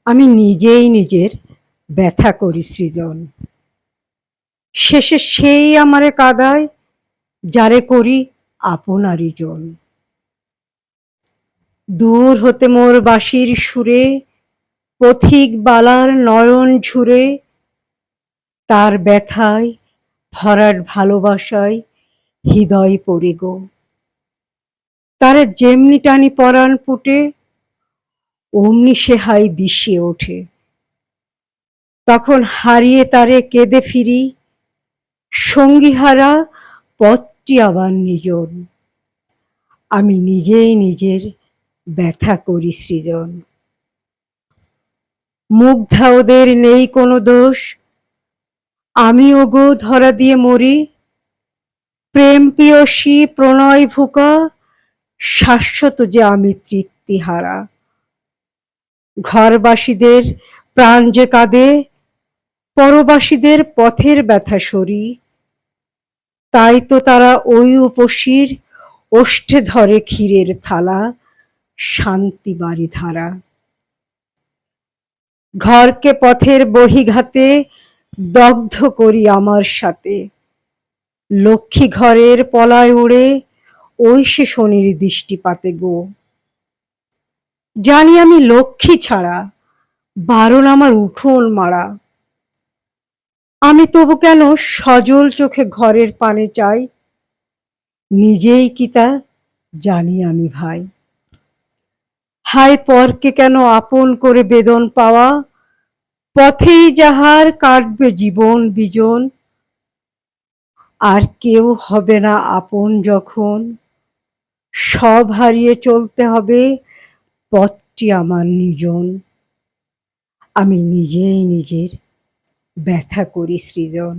আমি নিজেই নিজের ব্যথা করি সৃজন। শেষে সেই আমারে কাঁদায়, যারে করি আপনারই জন। দূর হতে মোর বাঁশির সুরে পথিক বালার নয়ন ঝুরে, তার ব্যথায় ভরাট ভালোবাসায় হৃদয় পড়ে গো। তারে যেমনি টানি পরাণ পুটে, অমনি সে হাই বিষিয়ে ওঠে। তখন হারিয়ে তারে কেঁদে ফিরি, সঙ্গীহারা পথটি আবার নিজন। আমি নিজেই নিজের ব্যথা করি সৃজন। মুগ্ধা ওদের নেই কোনো দোষ, আমি ওগো ধরা দিয়ে মরি। প্রেম পিয়সী প্রণয় ভুকা, শাশ্বত যে আমি তৃপ্তিহারা। ঘরবাসীদের প্রাণ যে কাঁদে, পরবাসীদের পথের ব্যথা সরি। তাই তো তারা ওই উপসীর ওষ্ঠে ধরে ক্ষীরের থালা, শান্তি বাড়ি ধারা। ঘরকে পথের বহিঘাতে দগ্ধ করি আমার সাথে, লক্ষ্মী ঘরের পলায় উড়ে ওই সে শনির দৃষ্টিপাতে গো। জানি আমি লক্ষ্মী ছাড়া, বারণ আমার উঠোন মারা। আমি তবু কেন সজল চোখে ঘরের পানে চাই, নিজেই কি তা জানি আমি ভাই। হায় পরকে কেন আপন করে বেদন পাওয়া, পথেই যাহার কাটবে জীবন বিজন। আর কেউ হবে না আপন যখন, সব হারিয়ে চলতে হবে পথটি আমার নিজন। আমি নিজেই নিজের ব্যথা করি সৃজন।